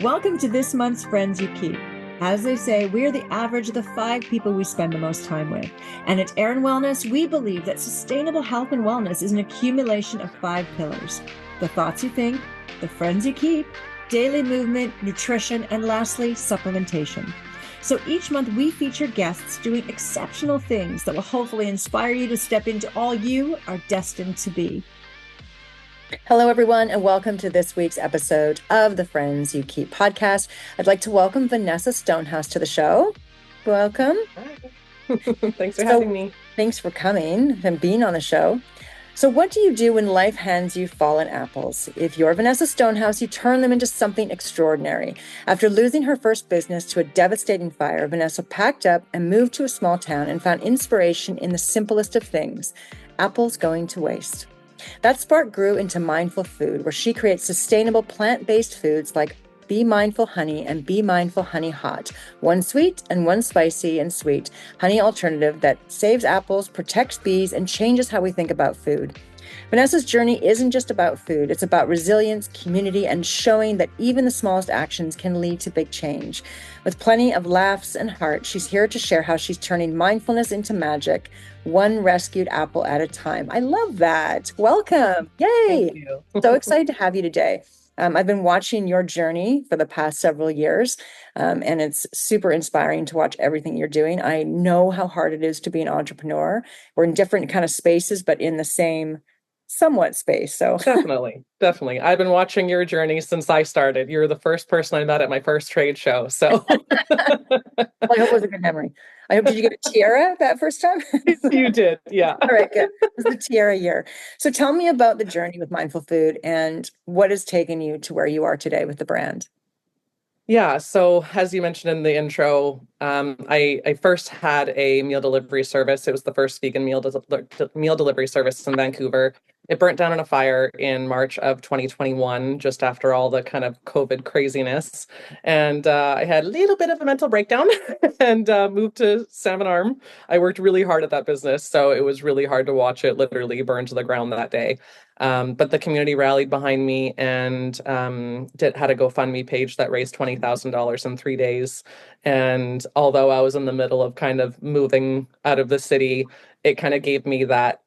Welcome to this month's Friends You Keep. As they say, we are the average of the 5 people we spend the most time with. And at Erin Wellness, we believe that sustainable health and wellness is an accumulation of 5 pillars: the thoughts you think, the friends you keep, daily movement, nutrition, and lastly, supplementation. So each month we feature guests doing exceptional things that will hopefully inspire you to step into all you are destined to be. Hello, everyone, and welcome to this week's episode of the Friends You Keep podcast. I'd like to welcome Venessa Stonehouse to the show. Welcome. Hi. Thanks for having me. Thanks for coming and being on the show. So what do you do when life hands you fallen apples? If you're Venessa Stonehouse, you turn them into something extraordinary. After losing her first business to a devastating fire, Venessa packed up and moved to a small town and found inspiration in the simplest of things: apples going to waste. That spark grew into Mindful FÜD, where she creates sustainable plant-based foods like BeeMindful Honey and BeeMindful Honey Hot, one sweet and one spicy and sweet honey alternative that saves apples, protects bees, and changes how we think about food. Venessa's journey isn't just about food. It's about resilience, community, and showing that even the smallest actions can lead to big change. With plenty of laughs and heart, she's here to share how she's turning mindfulness into magic, one rescued apple at a time. I love that. Welcome. Yay. Thank you. So excited to have you today. I've been watching your journey for the past several years, and it's super inspiring to watch everything you're doing. I know how hard it is to be an entrepreneur. We're in different kind of spaces, but in the same somewhat space. So Definitely. I've been watching your journey since I started. You're the first person I met at my first trade show. So well, I hope it was a good memory. Did you get a tiara that first time? You did. Yeah. All right, good. It was the tiara year. So tell me about the journey with Mindful FÜD and what has taken you to where you are today with the brand. Yeah. So as you mentioned in the intro, I first had a meal delivery service. It was the first vegan meal delivery service in Vancouver. It burnt down in a fire in March of 2021, just after all the kind of COVID craziness. And I had a little bit of a mental breakdown and moved to Salmon Arm. I worked really hard at that business, so it was really hard to watch it literally burn to the ground that day. But the community rallied behind me and had a GoFundMe page that raised $20,000 in 3 days. And although I was in the middle of kind of moving out of the city, it kind of gave me that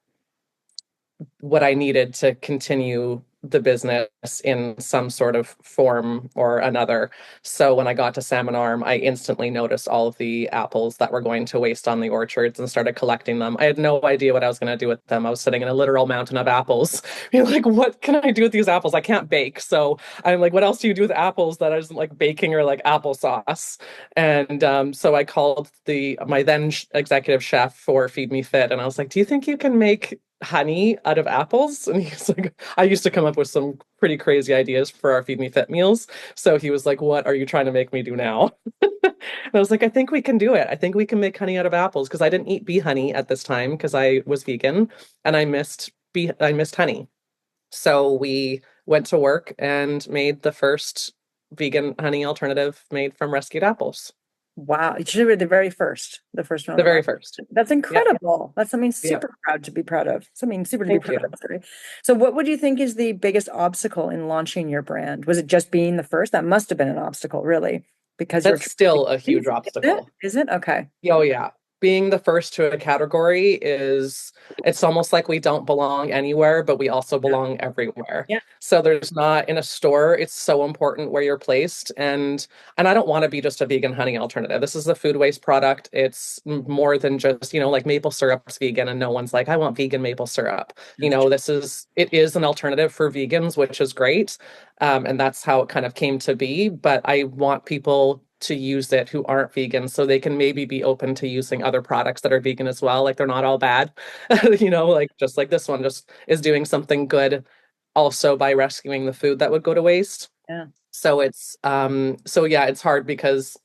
what I needed to continue the business in some sort of form or another. So when I got to Salmon Arm, I instantly noticed all of the apples that were going to waste on the orchards and started collecting them. I had no idea what I was going to do with them. I was sitting in a literal mountain of apples. You're like, what can I do with these apples? I can't bake. So I'm like, what else do you do with apples that isn't like baking or like applesauce? And so I called my then executive chef for Feed Me Fit, and I was like, do you think you can make honey out of apples? And he's like, I used to come up with some pretty crazy ideas for our Feed Me Fit meals. So he was like, what are you trying to make me do now? And I was like, I think we can do it. I think we can make honey out of apples, because I didn't eat bee honey at this time because I was vegan and I missed honey. So we went to work and made the first vegan honey alternative made from rescued apples. Wow. You should have been the first one on The the very market. first. That's Yeah. incredible. That's something Yeah. super proud to be proud of. Something super to be Thank proud you. of. Sorry. So what would you think is the biggest obstacle in launching your brand? Was it just being the first? That must have been an obstacle, really, because you're That's still a huge is it? obstacle. Is it? Okay. Oh yeah. Being the first to a category it's almost like we don't belong anywhere, but we also belong everywhere. Yeah. So there's not in a store, it's so important where you're placed. And I don't want to be just a vegan honey alternative. This is a food waste product. It's more than just, like maple syrup's vegan and no one's like, I want vegan maple syrup. That's true. It is an alternative for vegans, which is great. And that's how it kind of came to be. But I want people to use it who aren't vegan, so they can maybe be open to using other products that are vegan as well. Like they're not all bad, like just like this one just is doing something good also by rescuing the food that would go to waste. Yeah. So it's hard because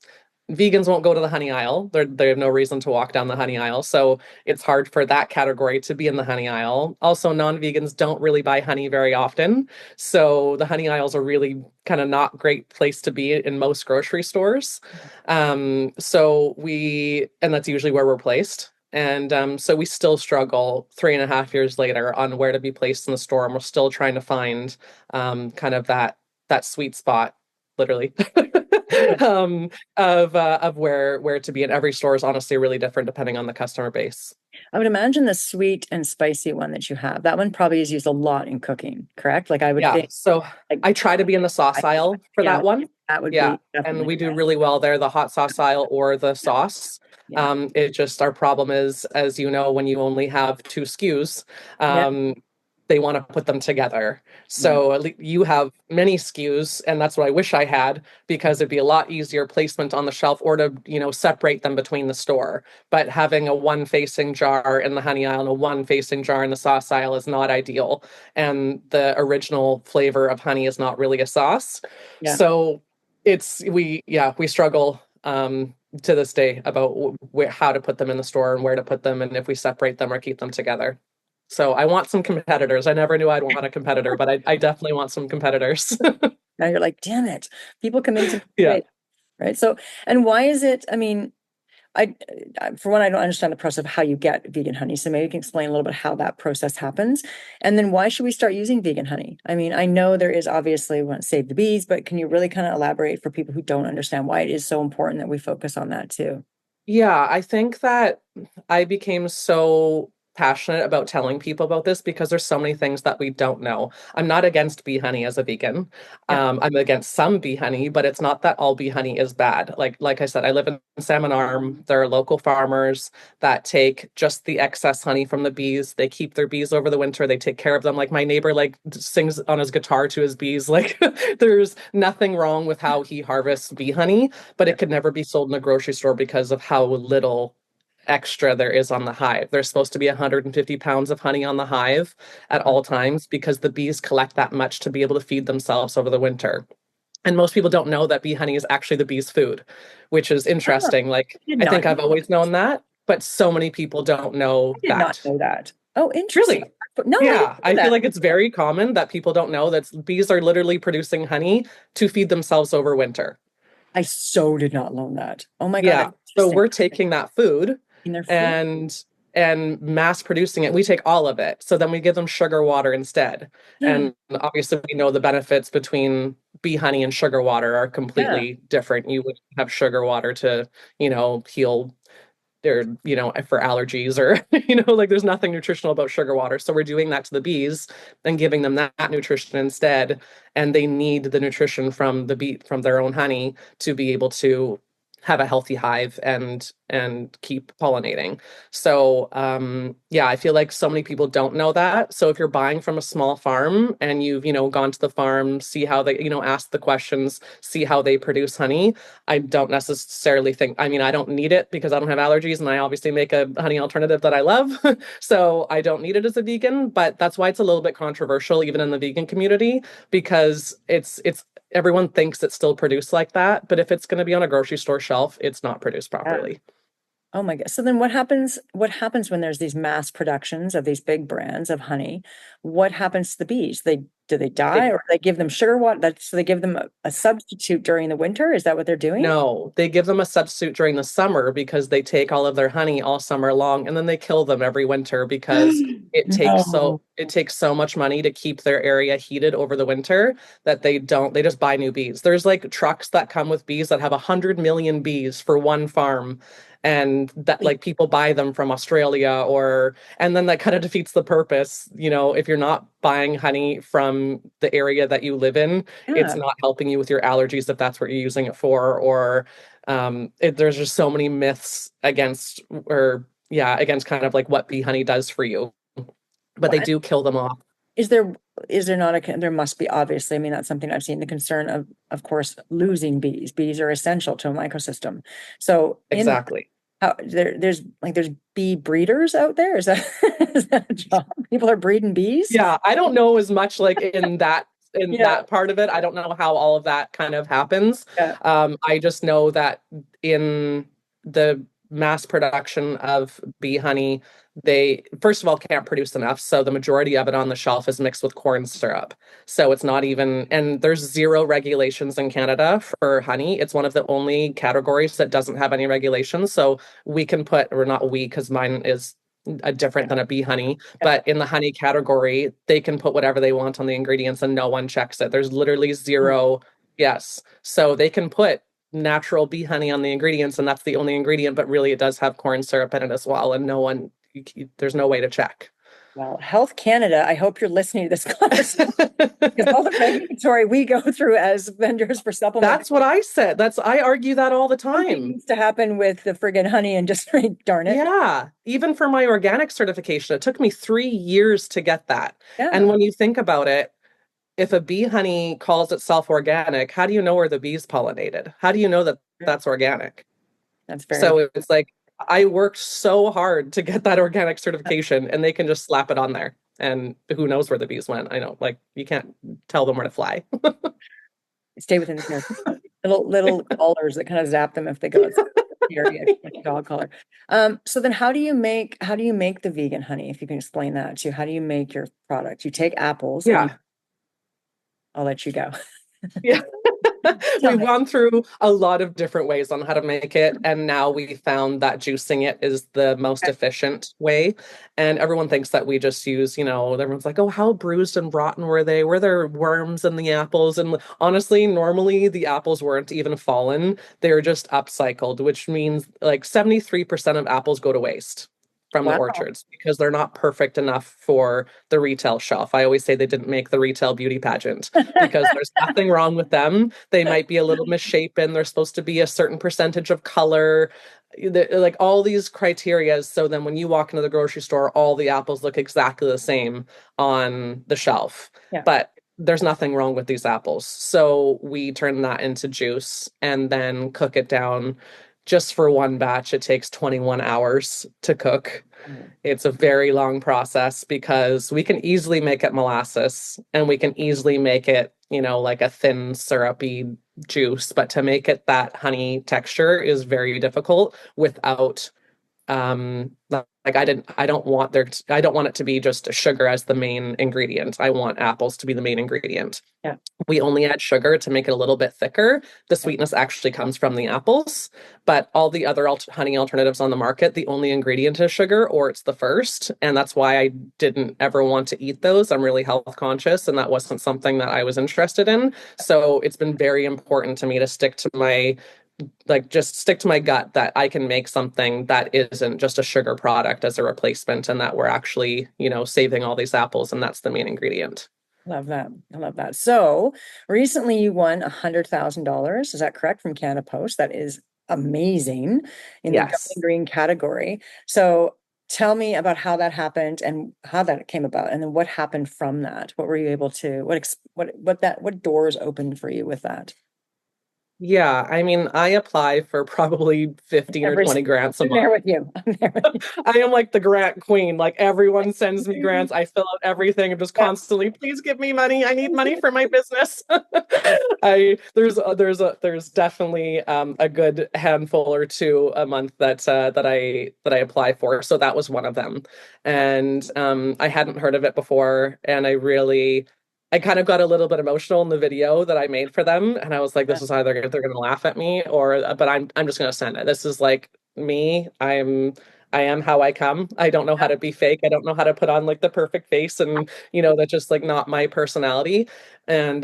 vegans won't go to the honey aisle. They have no reason to walk down the honey aisle. So it's hard for that category to be in the honey aisle. Also, non-vegans don't really buy honey very often. So the honey aisles are really kind of not great place to be in most grocery stores. And that's usually where we're placed. And so we still struggle 3.5 years later on where to be placed in the store. And we're still trying to find kind of that sweet spot literally, Yeah. of where to be. And every store is honestly really different depending on the customer base. I would imagine the sweet and spicy one that you have, that one probably is used a lot in cooking, correct? Like I would Yeah. think So like I try to be in the sauce aisle for yeah, that one. that would Yeah. be And definitely we the do best. really well there, the hot sauce aisle or the sauce. Yeah. It just, our problem is, as you know, when you only have two SKUs, Yeah. they want to put them together. Yeah. So at least you have many SKUs, and that's what I wish I had, because it'd be a lot easier placement on the shelf, or to, separate them between the store. But having a one facing jar in the honey aisle and a one facing jar in the sauce aisle is not ideal. And the original flavor of honey is not really a sauce. Yeah. So we struggle to this day about how to put them in the store and where to put them, and if we separate them or keep them together. So I want some competitors. I never knew I'd want a competitor, but I definitely want some competitors. Now you're like, damn it. People come into Yeah. me, right? So, and why is it? I mean, I, for one, I don't understand the process of how you get vegan honey. So maybe you can explain a little bit how that process happens. And then why should we start using vegan honey? I mean, I know there is obviously we want to save the bees, but can you really kind of elaborate for people who don't understand why it is so important that we focus on that too? Yeah, I think that I became so passionate about telling people about this because there's so many things that we don't know. I'm not against bee honey as a vegan. Yeah. I'm against some bee honey, but it's not that all bee honey is bad. Like I said, I live in Salmon Arm. There are local farmers that take just the excess honey from the bees. They keep their bees over the winter. They take care of them. Like my neighbor, like sings on his guitar to his bees. Like there's nothing wrong with how he harvests bee honey, but Yeah. it could never be sold in a grocery store because of how little extra there is on the hive. There's supposed to be 150 pounds of honey on the hive at all times because the bees collect that much to be able to feed themselves over the winter. And most people don't know that bee honey is actually the bee's food, which is Oh, interesting. Like, I did I think not I've know. always known that, but so many people don't know I did not that. know that. Oh, interesting. Really? No, I didn't Yeah, know I feel that. like it's very common that people don't know that bees are literally producing honey to feed themselves over winter. I so did not know that. Oh my God, Yeah. that's So interesting. we're taking that food In their food. and mass producing it. We take all of it. So then we give them sugar water instead. And obviously we know the benefits between bee honey and sugar water are Yeah. completely different. You would have sugar water to, heal or for allergies or like there's nothing nutritional about sugar water, so we're doing that to the bees and giving them that nutrition instead, and they need the nutrition from the bee from their own honey to be able to have a healthy hive and keep pollinating. So yeah, I feel like so many people don't know that. So if you're buying from a small farm and you've gone to the farm, see how they ask the questions, see how they produce honey, I don't necessarily think, I mean, I don't need it because I don't have allergies and I obviously make a honey alternative that I love. So I don't need it as a vegan, but that's why it's a little bit controversial even in the vegan community, because it's everyone thinks it's still produced like that, but if it's going to be on a grocery store shelf, it's not produced Yeah. properly. Oh my God. So then what happens? What happens when there's these mass productions of these big brands of honey? What happens to the bees? Do they die, They or they give them sugar water? So they give them a substitute during the winter? Is that what they're doing? No, they give them a substitute during the summer because they take all of their honey all summer long, and then they kill them every winter because No. it takes so much money to keep their area heated over the winter that they just buy new bees. There's like trucks that come with bees that have 100 million bees for one farm, and that like people buy them from Australia, or and then that kind of defeats the purpose. If you're not buying honey from the area that you live in, it's Yeah. not helping you with your allergies if that's what you're using it for. Or there's just so many myths against, or yeah, against kind of like what bee honey does for you, but they What do kill them off. is there? Is there not there must be, obviously. I mean, that's something I've seen, the concern of course, losing bees. Bees are essential to an ecosystem. So in Exactly. there's bee breeders out there. Is that is that a job? People are breeding bees? Yeah, I don't know as much like in Yeah. that part of it. I don't know how all of that kind of happens. Yeah. I just know that in the mass production of bee honey, they first of all can't produce enough. So the majority of it on the shelf is mixed with corn syrup. So it's not even, and there's zero regulations in Canada for honey. It's one of the only categories that doesn't have any regulations. So we can put, or not we, because mine is a different than a bee honey, Yeah. but in the honey category, they can put whatever they want on the ingredients and no one checks it. There's literally zero Yes. So they can put natural bee honey on the ingredients, and that's the only ingredient, but really it does have corn syrup in it as well. And there's no way to check. Well, Health Canada, I hope you're listening to this conversation because all the regulatory we go through as vendors for supplements. That's what I said. I argue that all the Something time. needs to happen with the friggin' honey and just darn it. Yeah. Even for my organic certification, it took me 3 years to get that. Yeah. And when you think about it, if a bee honey calls itself organic, how do you know where the bees pollinated? How do you know that that's organic? That's very So it's like I worked so hard to get that organic certification, and they can just slap it on there. And who knows where the bees went? I know, like you can't tell them where to fly. stay within the little collars that kind of zap them if they go outside the area, like a dog collar. So then how do you make the vegan honey? If you can explain that to how do you make your product? You take apples and Yeah. I'll let you go. Yeah. Tell We've me. gone through a lot of different ways on how to make it, and now we found that juicing it is the most efficient way. And everyone thinks that we just use, everyone's like, oh, how bruised and rotten were they? Were there worms in the apples? And honestly, normally the apples weren't even fallen. They're just upcycled, which means like 73% of apples go to waste from the Wow. orchards because they're not perfect enough for the retail shelf. I always say they didn't make the retail beauty pageant because there's nothing wrong with them. They might be a little misshapen. They're supposed to be a certain percentage of color, like all these criteria. So then when you walk into the grocery store, all the apples look exactly the same on the shelf. Yeah. But there's nothing wrong with these apples. So we turn that into juice and then cook it down. Just for one batch, it takes 21 hours to cook. It's a very long process because we can easily make it molasses and we can easily make it, like a thin syrupy juice, but to make it that honey texture is very difficult without like I don't want it to be just sugar as the main ingredient. I want apples to be the main ingredient. Yeah. We only add sugar to make it a little bit thicker. The sweetness actually comes from the apples, but all the other honey alternatives on the market, the only ingredient is sugar or it's the first. And that's why I didn't ever want to eat those. I'm really health conscious and that wasn't something that I was interested in. So it's been very important to me to stick to my gut that I can make something that isn't just a sugar product as a replacement and that we're actually, saving all these apples and that's the main ingredient. Love that. I love that. So recently you won $100,000. Is that correct? From Canada Post. That is amazing in the Yes. Going Green category. So tell me about how that happened and how that came about, and then what happened from that. What were you able to? What doors opened for you with that? Yeah, I mean, I apply for probably 15 or 20 grants a I'm there month. with you. I'm there with you. I am like the grant queen. Like everyone sends me grants. I fill out everything. I'm just Yeah. constantly, please give me money. I need money for my business. There's definitely a good handful or two a month that I apply for. So that was one of them, and I hadn't heard of it before, and I kind of got a little bit emotional in the video that I made for them, and I was like, "This is either they're going to laugh at me, but I'm just going to send it. This is like me. I am how I come. I don't know how to be fake. I don't know how to put on like the perfect face, and that's just like not my personality." And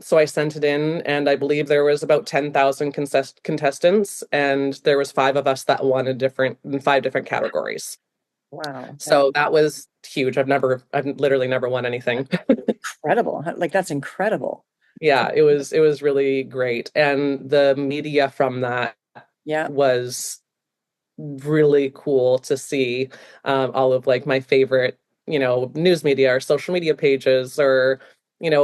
so I sent it in, and I believe there was about 10,000 contestants, and there was 5 of us that won in 5 different categories. Wow. So that was huge. I've literally never won anything. Incredible. Like that's incredible. Yeah, it was really great. And the media from that Yeah. was really cool to see. All of like my favorite, news media or social media pages or,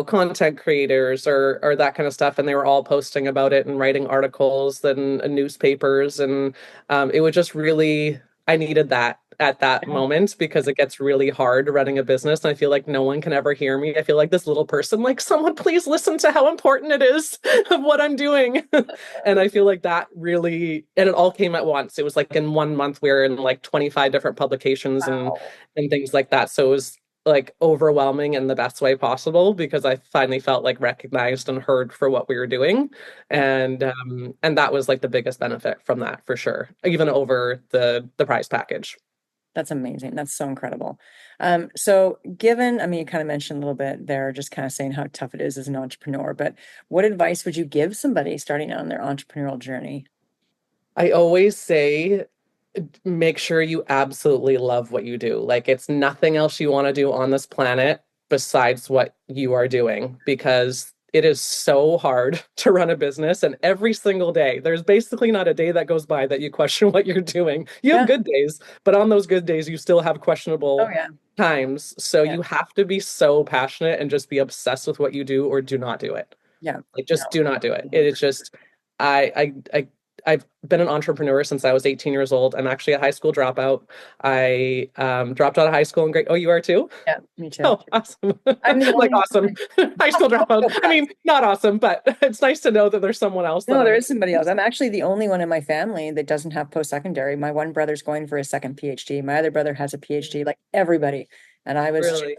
content creators or that kind of stuff. And they were all posting about it and writing articles and newspapers. And it was just really, I needed that at that moment because it gets really hard running a business. And I feel like no one can ever hear me. I feel like this little person, like someone please listen to how important it is of what I'm doing. And I feel like that really, and it all came at once. It was like in 1 month, we were in like 25 different publications and things like that. So it was like overwhelming in the best way possible because I finally felt like recognized and heard for what we were doing. And that was like the biggest benefit from that for sure, even over the prize package. That's amazing. That's so incredible. So given, I mean, you kind of mentioned a little bit there, just kind of saying how tough it is as an entrepreneur, but what advice would you give somebody starting out on their entrepreneurial journey? I always say, make sure you absolutely love what you do. Like it's nothing else you want to do on this planet besides what you are doing because it is so hard to run a business. And every single day, there's basically not a day that goes by that you question what you're doing. You have Yeah. good days, but on those good days, you still have Oh, questionable yeah. times. So Yeah. you have to be so passionate and just be obsessed with what you do or do not do it. Yeah. Like No. just do not do it. It is just I've been an entrepreneur since I was 18 years old. I'm actually a high school dropout. I dropped out of high school and great. Oh, you are too? Yeah, me too. Oh, awesome. I'm the Like only awesome. one. High school dropout. So I bad. mean, not awesome, but it's nice to know that there's someone else that No, there I'm is somebody else. I'm actually the only one in my family that doesn't have post-secondary. My one brother's going for his second PhD. My other brother has a PhD, like everybody. And I was really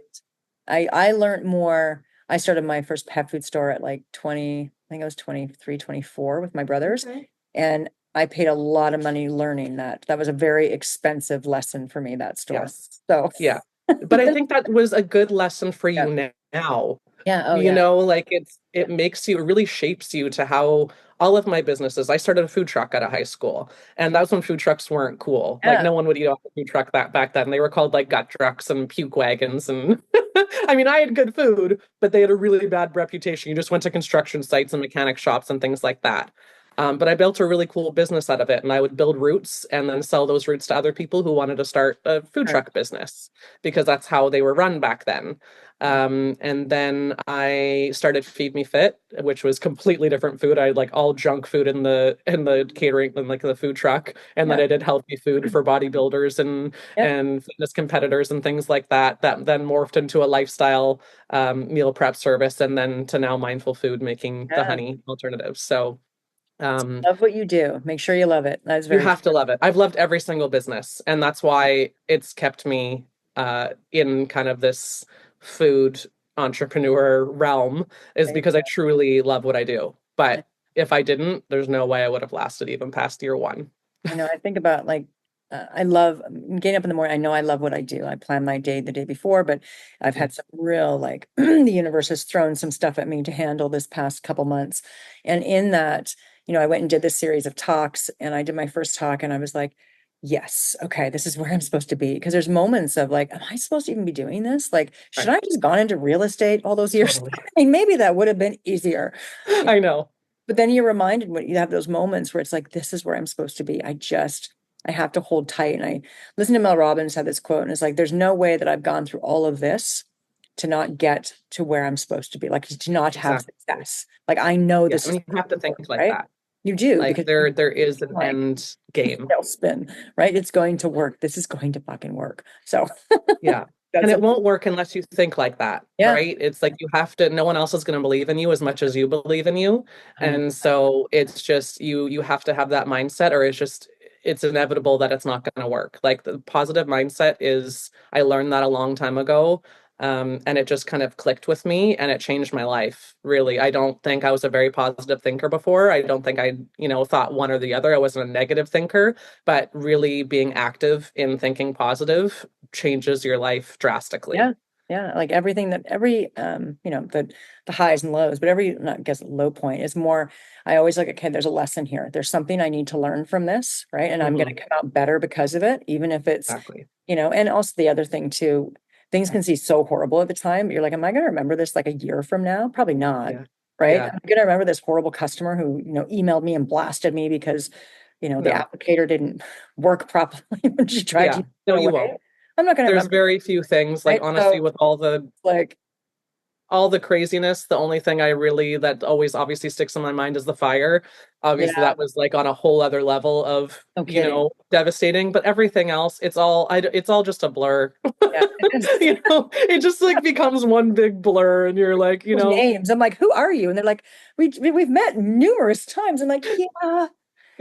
I learned more. I started my first pet food store at like 20, I think I was 23, 24 with my brothers. okay. And I paid a lot of money learning that. That was a very expensive lesson for me, that store. Yes. So Yeah. But I think that was a good lesson for yeah. you now. Yeah. Oh You yeah. know, like it makes you, it really shapes you to how all of my businesses. I started a food truck out of high school, and that was when food trucks weren't cool. Like Yeah. no one would eat off a food truck that back then. They were called like gut trucks and puke wagons, and I mean, I had good food, but they had a really bad reputation. You just went to construction sites and mechanic shops and things like that. But I built a really cool business out of it, and I would build routes and then sell those routes to other people who wanted to start a food Right. truck business because that's how they were run back then. And then I started Feed Me Fit, which was completely different food. I had like all junk food in the catering and like the food truck, and then Yeah. I did healthy food for bodybuilders Yep. and fitness competitors and things like that. That then morphed into a lifestyle meal prep service, and then to now Mindful Food, making the Yeah. honey alternatives. So um, Love what you do. Make sure you love it. That is you very have to true. love it. I've loved every single business, and that's why it's kept me in kind of this food entrepreneur realm, is because I truly love what I do. But if I didn't, there's no way I would have lasted even past year one. I know, I think about like, I love getting up in the morning. I know I love what I do. I plan my day the day before, but I've had some real, like, the universe has thrown some stuff at me to handle this past couple months. And in that, I went and did this series of talks, and I did my first talk, and I was like, yes, okay, this is where I'm supposed to be. Because there's moments of like, am I supposed to even be doing this? Like, should Right. I have just gone into real estate all those years? Totally. I mean, maybe that would have been easier. I know. But then you're reminded when you have those moments where it's like, this is where I'm supposed to be. I have to hold tight. And I listen to Mel Robbins had this quote, and it's like, there's no way that I've gone through all of this to not get to where I'm supposed to be, like to not have Exactly. success. Like I know Yeah. this I is mean, you have to think like right. that. You do Like because there is an like end game. they'll spin, right? It's going to work. This is going to fucking work. So Yeah. And that's it won't work unless you think like that, yeah, right? It's like you have to, no one else is going to believe in you as much as you believe in you. 100%. And so it's just you have to have that mindset, or it's inevitable that it's not going to work. Like the positive mindset is, I learned that a long time ago. And it just kind of clicked with me and it changed my life. Really. I don't think I was a very positive thinker before. I don't think I, thought one or the other. I wasn't a negative thinker, but really being active in thinking positive changes your life drastically. Yeah. Yeah. Like everything that every the highs and lows, but every not I guess low point is more, I always look at, okay, there's a lesson here. There's something I need to learn from this, right? And I'm gonna Mhm. come out better because of it, even if it's, Exactly. and also the other thing too, things can seem so horrible at the time, but you're like, am I gonna remember this like a year from now? Probably not. Yeah. Right. Yeah. I'm gonna remember this horrible customer who, emailed me and blasted me because, the No. applicator didn't work properly when she tried to Yeah. use No, it you away. won't. I'm not gonna There's remember, very few things, like right? honestly, So with like, all the craziness, the only thing that always obviously sticks in my mind is the fire. Obviously, yeah, that was like on a whole other level of, no kidding. devastating, but everything else, it's all just a blur. Yeah, it is. It just like becomes one big blur and you're like, Those names. I'm like, who are you? And they're like, we've met numerous times. I'm like, yeah,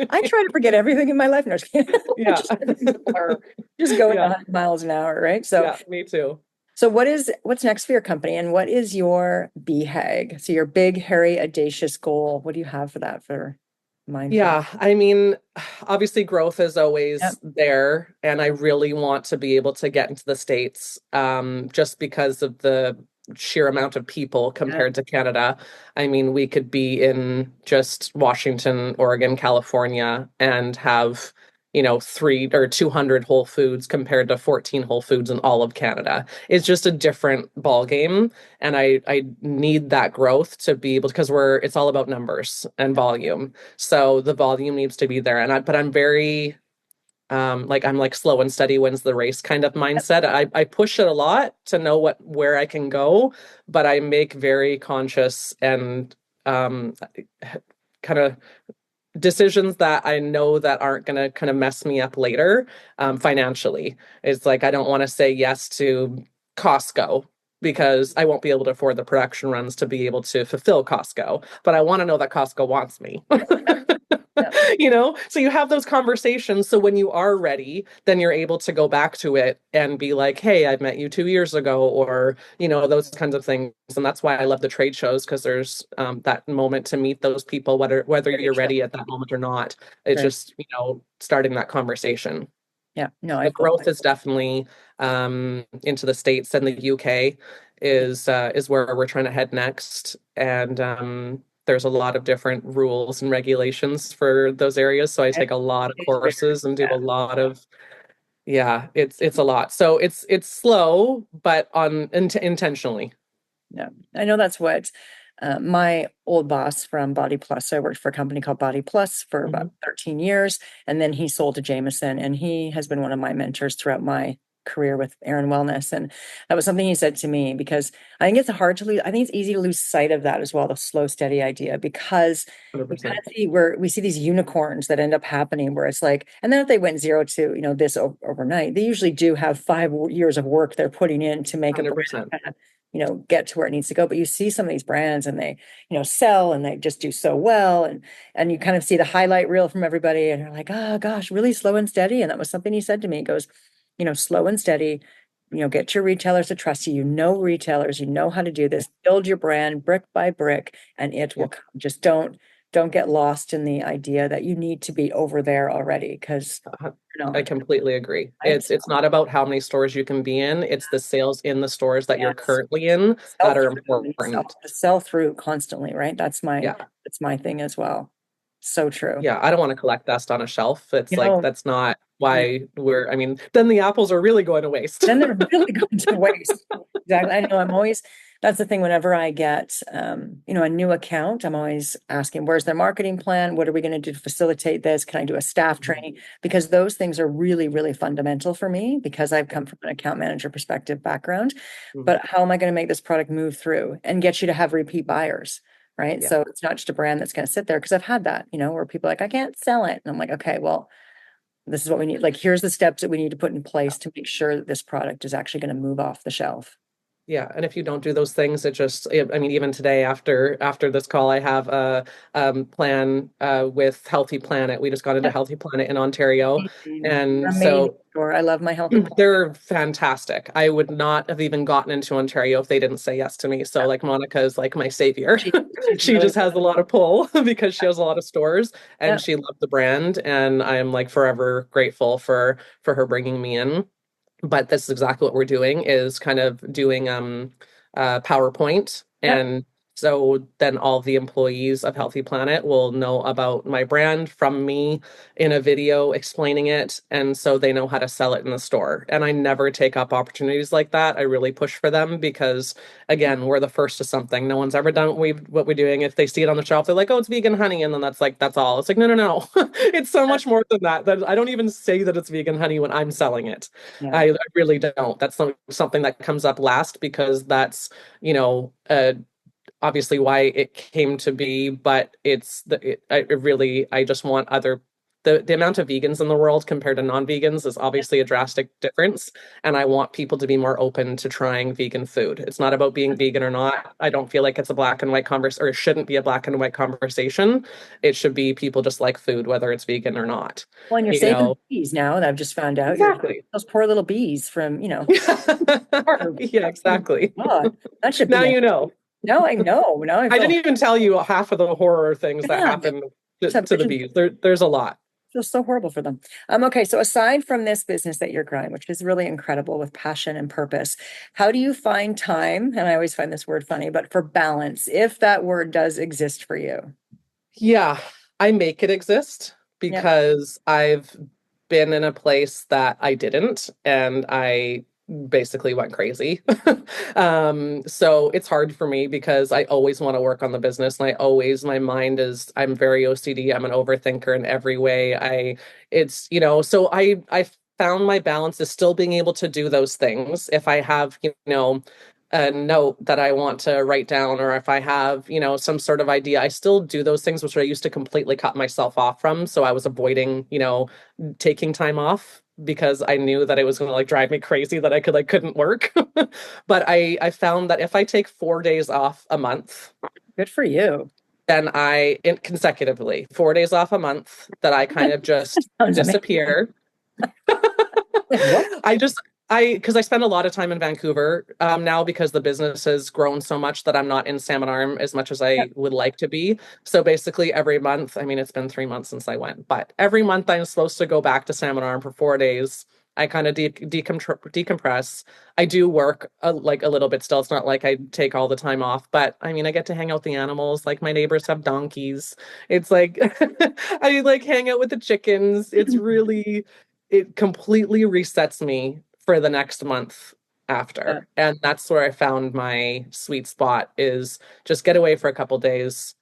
I try to forget everything in my life. No, just kidding. yeah. Just everything's a blur. Just going Yeah. 100 miles an hour, right? So, Yeah, me too. so what's next for your company, and what is your BHAG? So your big, hairy, audacious goal. What do you have for that for mindful? Yeah, I mean, obviously growth is Yep. always there, and I really want to be able to get into the States, just because of the sheer amount of people Yep. compared to Canada. I mean, we could be in just Washington, Oregon, California, and have, 3 or 200 Whole Foods compared to 14 Whole Foods in all of Canada. It's just a different ball game, and I need that growth to be able, because it's all about numbers and volume. So the volume needs to be there. But I'm very, I'm like slow and steady wins the race kind of mindset. I push it a lot to know where I can go, but I make very conscious and um, kind of decisions that I know that aren't going to kind of mess me up later, financially. It's like I don't want to say yes to Costco because I won't be able to afford the production runs to be able to fulfill Costco, but I want to know that Costco wants me. Yep. So you have those conversations, so when you are ready, then you're able to go back to it and be like, hey, I met you 2 years ago, or those kinds of things. And that's why I love the trade shows, because there's that moment to meet those people, whether Very you're true. ready at that moment or not. It's Very. just starting that conversation. Yeah. No, So I the feel growth is definitely into the States, and the UK is where we're trying to head next. And there's a lot of different rules and regulations for those areas. So I take a lot of it's very, courses and do a yeah. lot of, yeah, it's a lot. So it's slow, but intentionally. Yeah, I know that's what my old boss from Body Plus. So I worked for a company called Body Plus for about Mhm. 13 years, and then he sold to Jameson, and he has been one of my mentors throughout my career with Aaron Wellness. And that was something he said to me, because I think it's hard to lose. I think it's easy to lose sight of that as well, the slow, steady idea, because we kind 100%. of see where we see these unicorns that end up happening, where it's like, and then if they went zero to this overnight, they usually do have 5 years of work they're putting in to make a brand 100%. kind of get to where it needs to go. But you see some of these brands, and they sell, and they just do so well, and you kind of see the highlight reel from everybody, and you're like, oh gosh, really slow and steady. And that was something he said to me. He goes, slow and steady, get your retailers to trust you. Retailers, how to do Yeah. this, build your brand brick by brick, and it Yeah. will come. Just don't get lost in the idea that you need to be over there already, because Uh, you're I not, completely agree. right? It's not about how many stores you can be in. It's the sales in the stores that you're Yes. currently in Sell that are through and important. sell through constantly, right? Yeah. That's my thing as well. So true. Yeah, I don't want to collect dust on a shelf. It's like No, that's not no. why I mean, then the apples are really going to waste. Then they're really going to waste. Exactly. I know that's the thing. Whenever I get, a new account, I'm always asking, where's their marketing plan? What are we going to do to facilitate this? Can I do a staff training? Because those things are really, really fundamental for me, because I've come from an account manager perspective background. Mhm. But how am I going to make this product move through and get you to have repeat buyers? Right. Yeah. So it's not just a brand that's going to sit there, because I've had that, where people are like, I can't sell it. And I'm like, okay, well, this is what we need. Like, here's the steps that we need to put in place to make sure that this product is actually going to move off the shelf. Yeah, and if you don't do those things, I mean, even today after this call, I have a plan with Healthy Planet. We just got into Yep. Healthy Planet in Ontario, and Amazing so store. I love my healthy plan. they're fantastic. I would not have even gotten into Ontario if they didn't say yes to me. So like Monica is like my savior. She's She really just has a lot of pull because she has a lot of stores and yeah. she loved the brand, and I am like forever grateful for her bringing me in. But this is exactly what we're doing, is kind of doing PowerPoint, Yep. and so then all the employees of Healthy Planet will know about my brand from me in a video explaining it, and so they know how to sell it in the store. And I never take up opportunities like that. I really push for them because, again, we're the first to something. No one's ever done what we're doing. If they see it on the shelf, they're like, "Oh, it's vegan honey," and then that's all. It's like, no, no, no, it's so much more than that. That I don't even say that it's vegan honey when I'm selling it. Yeah. I really don't. That's something that comes up last, because that's, you know, uh, obviously why it came to be, but I just want the amount of vegans in the world compared to non-vegans is obviously a drastic difference. And I want people to be more open to trying vegan food. It's not about being vegan or not. I don't feel like it's a black and white conversation, or it shouldn't be a black and white conversation. It should be people just like food, whether it's vegan or not. Well, and you're You saving know, bees now that I've just found out. You're exactly. those poor little bees from, Yeah, exactly. God, that should Now be you know. now I know. Now I I didn't feel even tell you half of the horror things that yeah. happen. to the bees. There's a lot. Feels so horrible for them. Okay, so aside from this business that you're growing, which is really incredible with passion and purpose, how do you find time? And I always find this word funny, but for balance, if that word does exist for you. Yeah, I make it exist Yeah. because I've been in a place that I didn't, and I basically went crazy. So it's hard for me because I always want to work on the business, and my mind is, I'm very OCD. I'm an overthinker in every way. So I found my balance is still being able to do those things. If I have, a note that I want to write down, or if I have, some sort of idea, I still do those things, which I used to completely cut myself off from. So I was avoiding, taking time off because I knew that it was going to like drive me crazy that couldn't work. But I found that if I take 4 days off a month, Good for you. then consecutively 4 days off a month, that I kind of just Sounds disappear. What? Because I spend a lot of time in Vancouver now, because the business has grown so much that I'm not in Salmon Arm as much as Yeah. I would like to be. So basically every month, I mean, it's been 3 months since I went, but every month I'm supposed to go back to Salmon Arm for 4 days. I kind of decompress. I do work like a little bit still. It's not like I take all the time off, but I mean, I get to hang out with the animals. Like my neighbors have donkeys. It's like I like hang out with the chickens. It completely resets me for the next month Yeah. after. And that's where I found my sweet spot, is just get away for a couple days,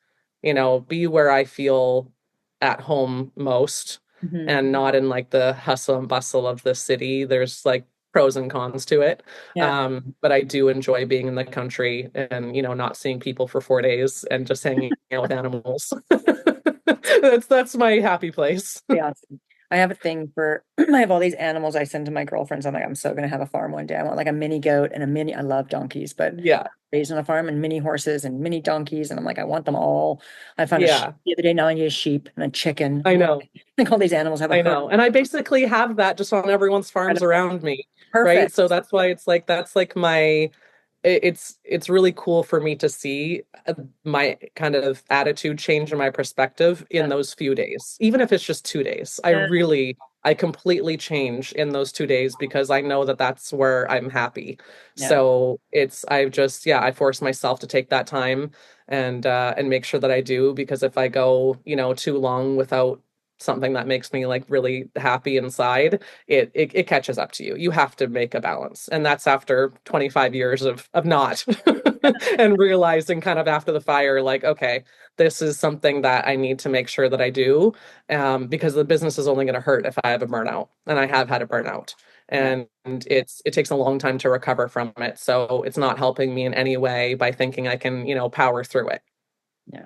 be where I feel at home most, Mhm. and not in like the hustle and bustle of the city. There's like pros and cons to it. Yeah. But I do enjoy being in the country and, not seeing people for 4 days and just hanging out with animals. That's my happy place. Yeah. I have a thing for, I have all these animals I send to my girlfriends. I'm like, I'm so going to have a farm one day. I want like a mini goat and I love donkeys, but Yeah. raised on a farm, and mini horses and mini donkeys. And I'm like, I want them all. I found a sheep Yeah. the other day. Now I need a sheep and a chicken. I know. I think all these animals have a I herd. know. And I basically have that just on everyone's farms around me. Right. Perfect. So that's why it's like, that's like it's really cool for me to see my kind of attitude change and my perspective in Yeah. those few days, even if it's just 2 days. Yeah. I completely change in those 2 days because I know that that's where I'm happy. Yeah. So I force myself to take that time and make sure that I do, because if I go, too long without something that makes me like really happy inside, it catches up to you. You have to make a balance. And that's after 25 years of not and realizing kind of after the fire, like, okay, this is something that I need to make sure that I do, because the business is only going to hurt if I have a burnout. And I have had a burnout. Yeah. And it takes a long time to recover from it. So it's not helping me in any way by thinking I can, power through it. Yeah.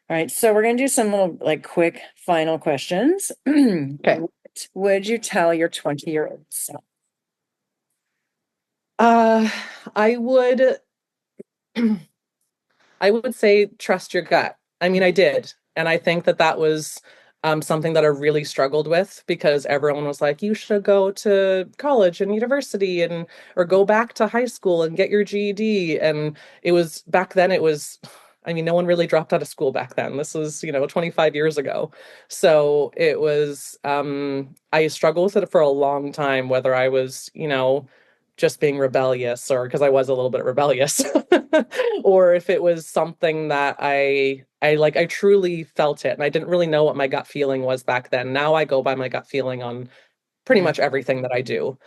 All right. So we're going to do some little like quick final questions. Okay. What would you tell your 20-year-old self? Uh, I would I would say trust your gut. I mean, I did. And I think that was something that I really struggled with, because everyone was like, you should go to college and university or go back to high school and get your GED. And back then, I mean, no one really dropped out of school back then. This was, 25 years ago. So I struggled with it for a long time, whether I was, just being rebellious, or because I was a little bit rebellious, or if it was something that I truly felt it, and I didn't really know what my gut feeling was back then. Now I go by my gut feeling on pretty Yeah. much everything that I do,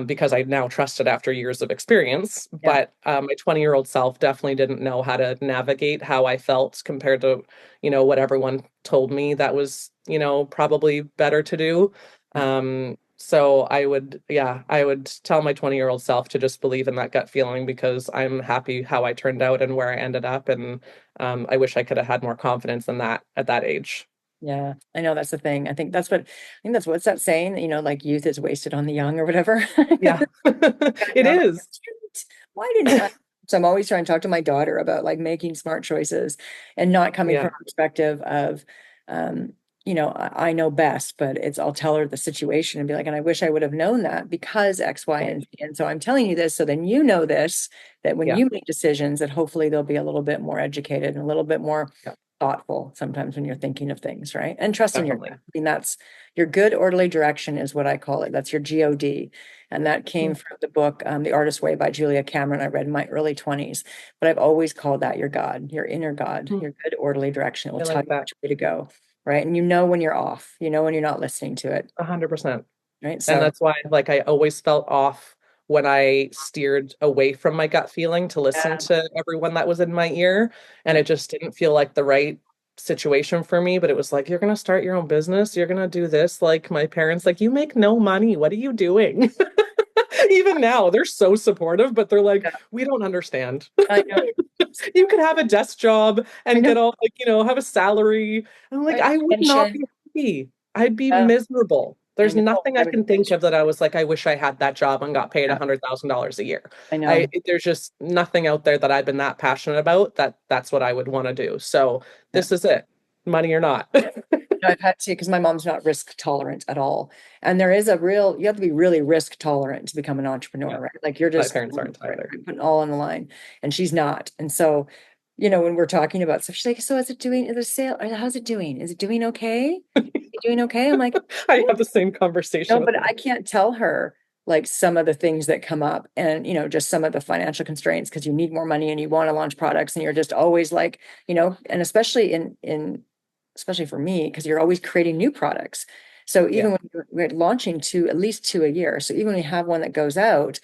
because I now trust it after years of experience. Yeah. But my 20-year-old self definitely didn't know how to navigate how I felt compared to, what everyone told me that was, probably better to do. So I would tell my 20-year-old self to just believe in that gut feeling, because I'm happy how I turned out and where I ended up. And I wish I could have had more confidence in that at that age. Yeah, I know that's the thing. I think that's what's that saying, like youth is wasted on the young or whatever. Yeah, it I'm like, is. why didn't I? So I'm always trying to talk to my daughter about like making smart choices and not coming Yeah. from a perspective of, I know best, but I'll tell her the situation and be like, and I wish I would have known that because X, Y, and Z. And so I'm telling you this, so then you know this, that when Yeah. you make decisions, that hopefully they'll be a little bit more educated and a little bit more Yeah. thoughtful sometimes when you're thinking of things, right? And trusting your Definitely. gut. I mean, that's your good orderly direction is what I call it. That's your God. And that came Mm. from the book, The Artist's Way by Julia Cameron. I read in my early 20s, but I've always called that your God, your inner God, Mm. your good orderly direction. It will I tell like you that. which way to go, right? And you know when you're off, you know when you're not listening to it, 100%. right? And So that's why like I always felt off when I steered away from my gut feeling to listen yeah, to everyone that was in my ear. And yeah, it just didn't feel like the right situation for me. But it was like, you're gonna start your own business, you're gonna do this. Like my parents, like, you make no money. What are you doing? Even now, they're so supportive, but they're like, yeah. we don't understand. I know. You could have a desk job I and know. get all like, have a salary. I'm like, Right. I would not Tension. be happy. I'd be Yeah, miserable. I There's know. nothing I can think of that I was like, I wish I had that job and got paid Yeah, $100,000 a year. I know. There's just nothing out there that I've been that passionate about that's what I would want to do. So Yeah. this is it, money or not. No, I've had to because my mom's not risk tolerant at all. And there is you have to be really risk tolerant to become an Yeah, entrepreneur, right? Like you're my just parents aren't either. putting it all on the line. And she's not. And so, when we're talking about stuff, she's like, so is the sale, how's it doing? Is it doing okay? You doing okay? I'm like, I have the same conversation no, with but them. I can't tell her like some of the things that come up and just some of the financial constraints because you need more money and you want to launch products and you're just always like, and especially in especially for me, because you're always creating new products. So Yeah, even when we're launching at least two a year. So even when we have one that goes out,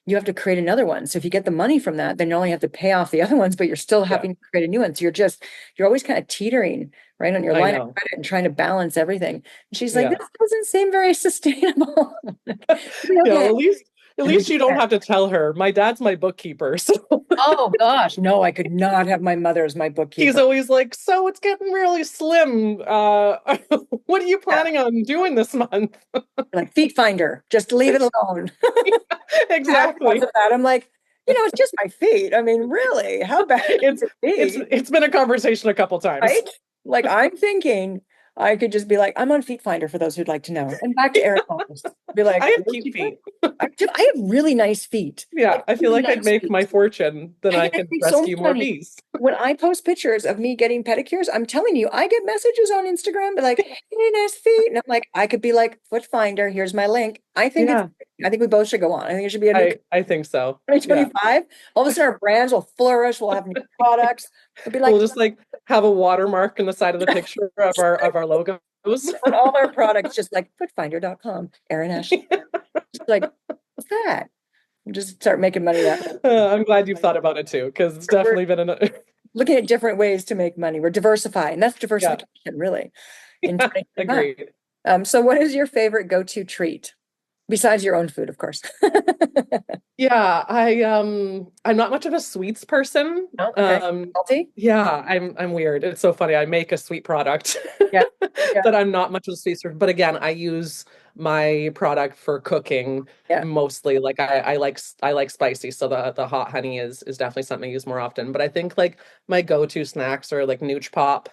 you have to create another one. So if you get the money from that, then you only have to pay off the other ones, but you're still yeah, having to create a new one. So you're always kind of teetering, right, on your I line of know. credit and trying to balance everything. And she's like, Yeah. this doesn't seem very sustainable. Yeah, Okay. well, at And we least do you don't that. have to tell her. My dad's my bookkeeper, so Oh gosh, no, I could not have my mother as my he's bookkeeper. always like, "So it's getting really slim. What are you Yeah. planning on doing this month?" Like feet finder, just leave it alone. Because Exactly. of that. I'm like, it's just my feet. I mean, really, how bad can It's it it's be? it's been a conversation a couple times. Right? Like I'm thinking I could just be like, I'm on Feet Finder for those who'd like to know. And back to Erin Thomas. Be I like, have what's cute she doing? feet. I have really nice feet. Yeah, Like I feel really like I'd nice make feet. my fortune, then I I get could so rescue much more money. bees. When I post pictures of me getting pedicures, I'm telling you, I get messages on Instagram, but like, hey, nice feet. And I'm like, I could be like, Foot Finder, here's my link. Yeah, I think we both should go on. I think it should be a new I think so. Yeah. 2025. All of a sudden our brands will flourish. We'll have new products. It'll be We'll like just like have a watermark in the side of the picture of our logos. on all our products, just like footfinder.com, Erin Ashley. Just like, what's that? Just start making money that way. I'm glad you've thought about it too, because it's We're definitely been looking at different ways to make money. We're diversifying. That's yeah, diversification, really, in yeah, 2025. agreed. So what is your favorite go-to treat? Besides your own food, of course. Yeah, I'm not much of a sweets person. Oh, okay. Salty? Yeah, I'm weird. It's so funny. I make a sweet product, Yeah. Yeah. but I'm not much of a sweets person. But again, I use my product for cooking Yeah. mostly. Like I like spicy, so the hot honey is definitely something I use more often. But I think like my go-to snacks are like Nooch Pop.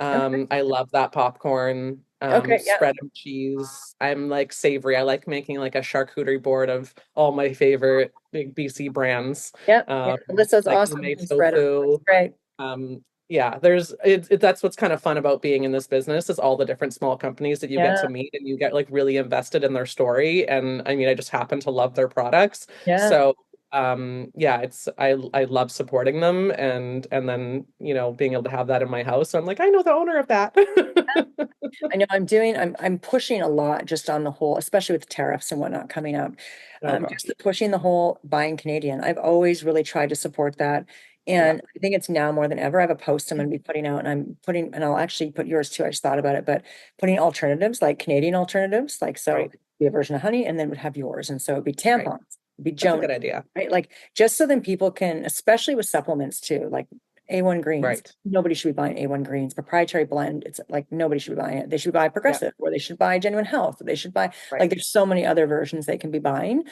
Okay. I love that popcorn. Okay. Yeah. Spread of cheese. I'm like savory. I like making like a charcuterie board of all my favorite big BC brands. Yeah. Yeah. Um, Alyssa's like awesome. homemade Spreader. That's tofu. great. Yeah, that's what's kind of fun about being in this business is all the different small companies that you get Yeah. to meet and you get like really invested in their story. And I mean, I just happen to love their products. Yeah. So yeah, I love supporting them and then, being able to have that in my house. So I'm like, I know the owner of that. I know I'm pushing a lot just on the whole, especially with tariffs and whatnot coming up. Oh Just gosh. pushing the whole buying Canadian. I've always really tried to support that. Yeah. And I think it's now more than ever. I have a post I'm going to be putting out and I'll actually put yours too. I just thought about it, but putting alternatives like Canadian alternatives, like so Right. it'd be a version of Honey and then would have yours. And so it'd be Right. tampons, it'd be That's a Jonah, good idea. right? Like just so then people can, especially with supplements too, like A1 greens. Right. Nobody should be buying A1 greens, proprietary blend. It's like nobody should be buying it. They should buy Yeah. Progressive or they should buy Genuine Health. Or they should buy like Right. there's so many other versions they can be buying.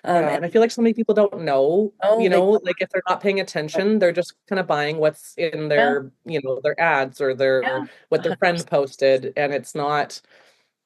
Yeah, And and I feel like so many people don't know, oh, they like if they're not paying attention, they're just kind of buying what's in yeah, their ads or yeah, what their friend 100%. posted, and it's not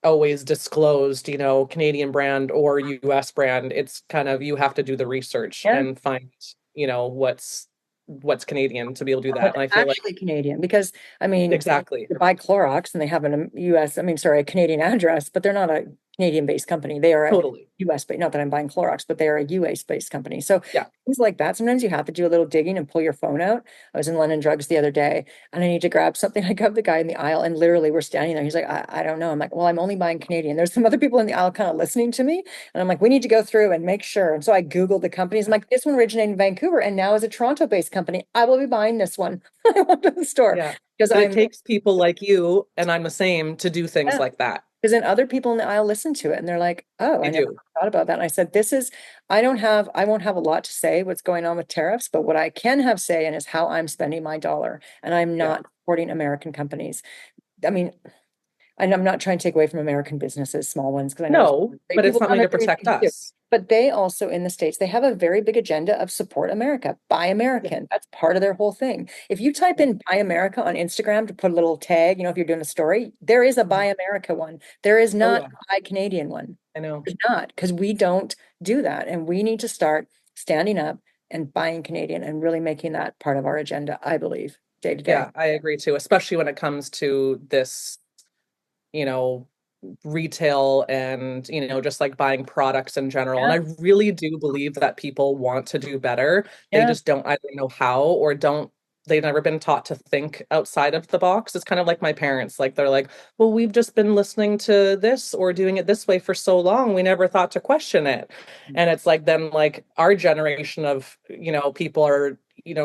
always disclosed, Canadian brand or US brand. It's kind of you have to do the research Yeah, and find, what's what's Canadian to be able to do that. What's And I feel like actually Canadian? Because I mean, exactly, you buy Clorox and they have an US, I mean, sorry, a Canadian address, but they're not a Canadian-based company. They are a totally. US based, not that I'm buying Clorox, but they are a US-based company. So Yeah. things like that. Sometimes you have to do a little digging and pull your phone out. I was in London Drugs the other day and I need to grab something. I grabbed the guy in the aisle and literally we're standing there. He's like, I don't know. I'm like, well, I'm only buying Canadian. There's some other people in the aisle kind of listening to me. And I'm like, we need to go through and make sure. And so I Googled the companies. I'm like, this one originated in Vancouver and now is a Toronto-based company. I will be buying this one. I went to the store Yeah. because But it I'm, takes people like you, and I'm the same, to do things yeah, like that. because then other people in the aisle listen to it and they're like, oh, I They never do. thought about that. And I said, I won't have a lot to say what's going on with tariffs, but what I can have say in is how I'm spending my dollar. And I'm Yeah. not supporting American companies. I mean, and I'm not trying to take away from American businesses, small ones, because I know there's No, great but it's people down something there to doing protect things too. us. But they also in the States, they have a very big agenda of support America, buy Yeah. American. That's part of their whole thing. If you type Yeah. in buy America on Instagram to put a little tag, if you're doing a story, there is a buy America one. There is Oh not yeah, a buy Canadian one. I know. There's not, because we don't do that. And we need to start standing up and buying Canadian and really making that part of our agenda, I believe, day to day. Yeah, I agree too, especially when it comes to this, you know, retail and, just like buying products in general. And Yeah. I really do believe that people want to do better. They Yeah. just don't either know how or don't, they've never been taught to think outside of the box. It's kind of like my parents. Like they're like, well, we've just been listening to this or doing it this way for so long. We never thought to question it. And it's like then like our generation of, people are,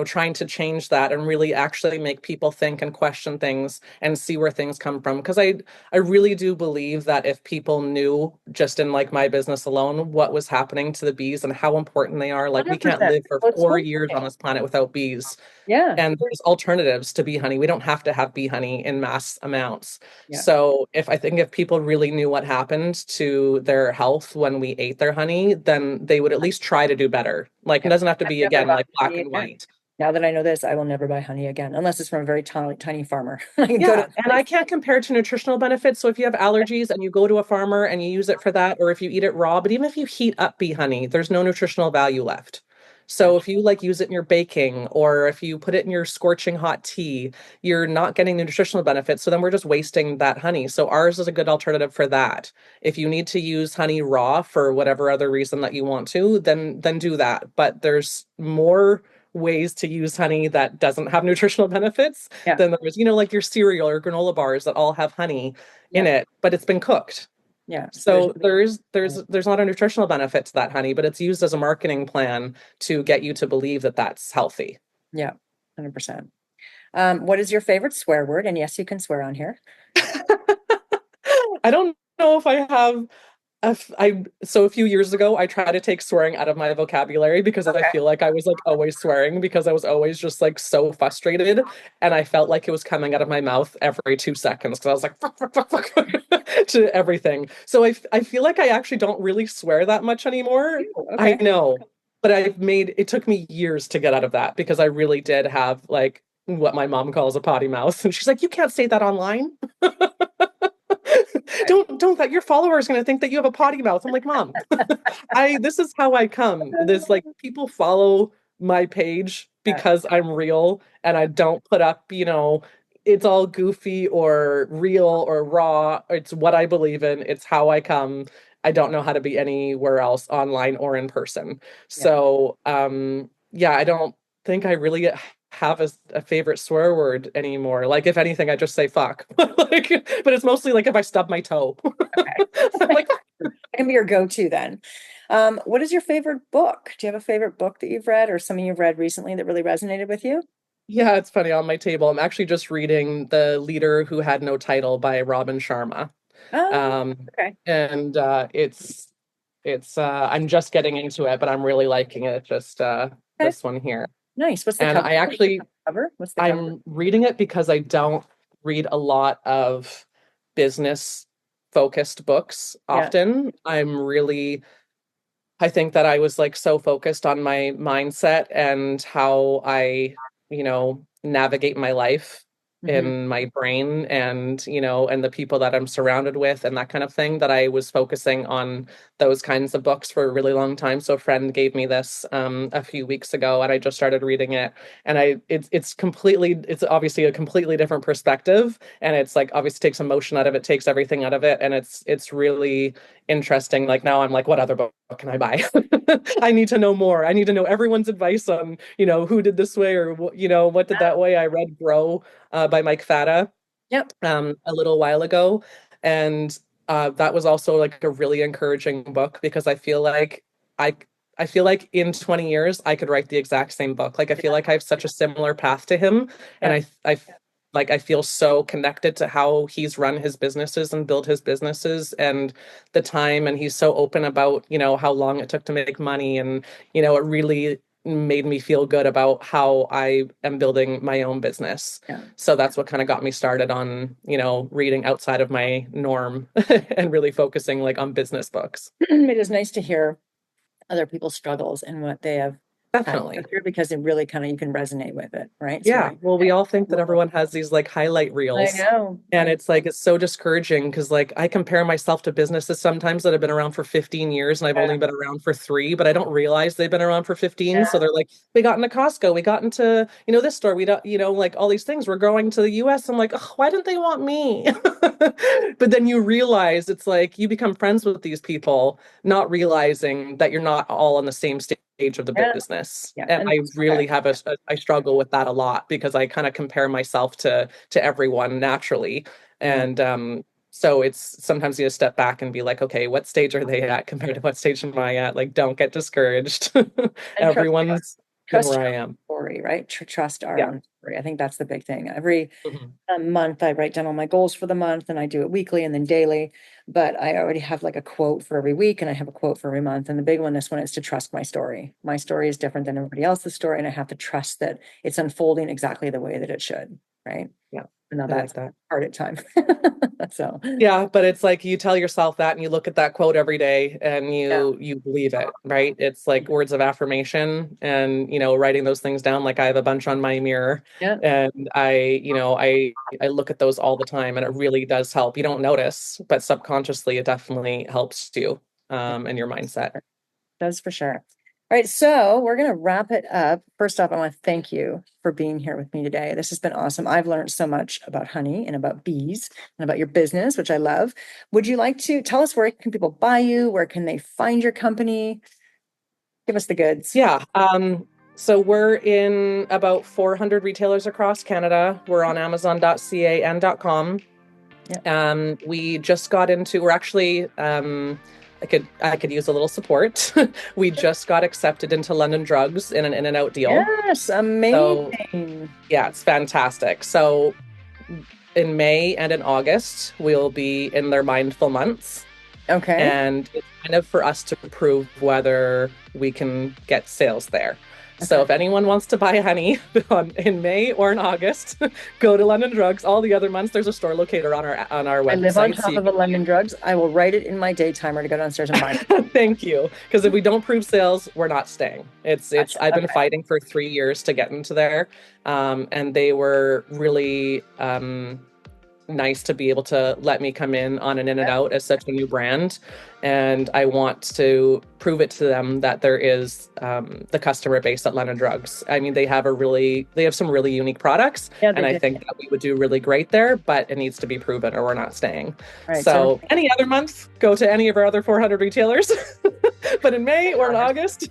trying to change that and really actually make people think and question things and see where things come from. Because I really do believe that if people knew just in like my business alone what was happening to the bees and how important they are, like we can't 100%. live for Well, it's 4 years on horrible. this planet without bees. Yeah. And there's alternatives to bee honey. We don't have to have bee honey in mass amounts. Yeah. So if people really knew what happened to their health when we ate their honey, then they would at least try to do better. Like it Yeah. doesn't have to I've be never again bought like black honey and again. white. Now that I know this, I will never buy honey again, unless it's from a very tiny, tiny farmer. I can go to Yeah, a and I place. can't compare it to nutritional benefits. So if you have allergies and you go to a farmer and you use it for that, or if you eat it raw, but even if you heat up bee honey, there's no nutritional value left. So Gotcha. if you like use it in your baking or if you put it in your scorching hot tea, you're not getting the nutritional benefits. So then we're just wasting that honey. So ours is a good alternative for that. If you need to use honey raw for whatever other reason that you want to, then do that. But there's more ways to use honey that doesn't have nutritional benefits Yeah. than there's, like your cereal or granola bars that all have honey in Yeah. it, but it's been cooked. Yeah. So there's, So there's not a nutritional benefit to that honey, but it's used as a marketing plan to get you to believe that that's healthy. yeah, 100%. What is your favorite swear word? And yes, you can swear on here. I don't know if I have so a few years ago I tried to take swearing out of my vocabulary because I Okay. feel like I was like always swearing because I was always just like so frustrated and I felt like it was coming out of my mouth every 2 seconds because I was like fuck, fuck, fuck, fuck, to everything. So I feel like I actually don't really swear that much anymore. Ooh, I okay. know, but it took me years to get out of that because I really did have like what my mom calls a potty mouth and she's like you can't say that online. Don't that your followers are going to think that you have a potty mouth. I'm like, Mom, this is how I come. This like people follow my page Yeah. because I'm real and I don't put up, it's all goofy or real or raw. It's what I believe in. It's how I come. I don't know how to be anywhere else online or in person. Yeah. So, yeah, I don't think I really have a favorite swear word anymore. Like if anything, I just say fuck. Like, but it's mostly like if I stub my toe. Okay. I'm like, That can be your go-to then. What is your favorite book? Do you have a favorite book that you've read or something you've read recently that really resonated with you? yeah, it's funny on my table. I'm actually just reading The Leader Who Had No Title by Robin Sharma. Oh, Um, okay. and it's I'm just getting into it, but I'm really liking it. Just Okay. this one here. Nice. What's the And cover? I What's the actually cover? What's the cover? I'm reading it because I don't read a lot of business focused books Yeah. often. I think that I was like so focused on my mindset and how I, navigate my life in my brain and, and the people that I'm surrounded with and that kind of thing, that I was focusing on those kinds of books for a really long time. So a friend gave me this a few weeks ago, and I just started reading it. And it's obviously a completely different perspective. And it's like, obviously takes emotion out of it, takes everything out of it. And it's really interesting. Like now I'm like, what other book can I buy? I need to know more. I need to know everyone's advice on, who did this way, or, what did that way. I read Grow by Mike Fata Yep. a little while ago. And that was also like a really encouraging book, because I feel like I feel like in 20 years I could write the exact same book. Like I feel like I have such a similar path to him. And I feel so connected to how he's run his businesses and built his businesses and the time. And he's so open about, how long it took to make money. And, it really made me feel good about how I am building my own business. Yeah. So that's what kind of got me started on, reading outside of my norm and really focusing like on business books. It is nice to hear other people's struggles and what they have Definitely. through, because it really kind of, you can resonate with it, right? Yeah. Well, we all think that everyone has these like highlight reels. I know. And it's like, it's so discouraging, because like I compare myself to businesses sometimes that have been around for 15 years and I've only been around for 3, but I don't realize they've been around for 15. So they're like, we got into Costco, we got into, this store, we don't, like all these things, we're going to the US. I'm like, oh, why didn't they want me? But then you realize it's like you become friends with these people, not realizing that you're not all on the same stage of the business. And I really I struggle with that a lot, because I kind of compare myself to everyone naturally. And so it's sometimes you step back and be like, okay, what stage are they at compared to what stage am I at? Like, don't get discouraged. Everyone's trust where I am. Story, right? Trust our own story. I think that's the big thing. Every month I write down all my goals for the month, and I do it weekly and then daily. But I already have like a quote for every week, and I have a quote for every month. And the big one, this one, is to trust my story. My story is different than everybody else's story, and I have to trust that it's unfolding exactly the way that it should, right? Yeah. And now that's hard at times. So yeah, but it's like you tell yourself that, and you look at that quote every day, and you believe it, right? It's like words of affirmation, and writing those things down. Like I have a bunch on my mirror, and I look at those all the time, and it really does help. You don't notice, but subconsciously it definitely helps you and your mindset. It does, for sure. All right, so we're going to wrap it up. First off, I want to thank you for being here with me today. This has been awesome. I've learned so much about Hunnie and about bees and about your business, which I love. Would you like to tell us, where can people buy you? Where can they find your company? Give us the goods. Yeah. So we're in about 400 retailers across Canada. We're on Amazon.ca and .com. We just got into, we're actually, I could use a little support. We just got accepted into London Drugs in an In-N-Out deal. Yes, amazing. So, yeah, it's fantastic. So in May and in August, we'll be in their Mindful months. Okay. And it's kind of for us to prove whether we can get sales there. Okay. So if anyone wants to buy Hunnie in May or in August, go to London Drugs. All the other months, there's a store locator on our website. I live on top of a London Drugs. I will write it in my day timer to go downstairs and buy it. Thank you. Because if we don't prove sales, we're not staying. I've been fighting for 3 years to get into there. And they were really nice to be able to let me come in on an In-N-Out as such a new brand. And I want to prove it to them that there is the customer base at London Drugs. I mean, they have some really unique products, and I think that we would do really great there, but it needs to be proven or we're not staying. Right, so any other month, go to any of our other 400 retailers, but in May or in August,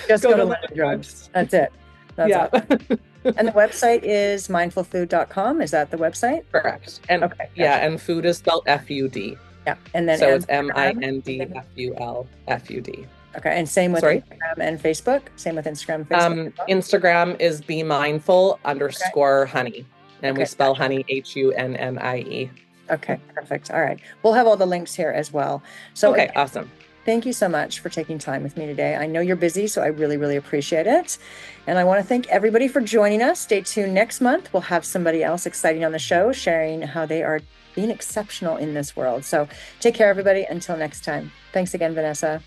just go to London Drugs. That's it. That's it. And the website is mindfulfood.com. Is that the website? Correct. And and food is spelled FUD. Yeah. And then so it's MINDFUL FUD. Okay. And same with Instagram and Facebook? Same with Instagram and Facebook? Instagram is BeeMindful _ Hunnie. And we spell Hunnie HUNNIE. Okay, perfect. All right. We'll have all the links here as well. So awesome. Thank you so much for taking time with me today. I know you're busy, so I really, really appreciate it. And I want to thank everybody for joining us. Stay tuned next month. We'll have somebody else exciting on the show, sharing how they are being exceptional in this world. So take care, everybody. Until next time. Thanks again, Venessa.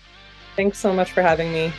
Thanks so much for having me.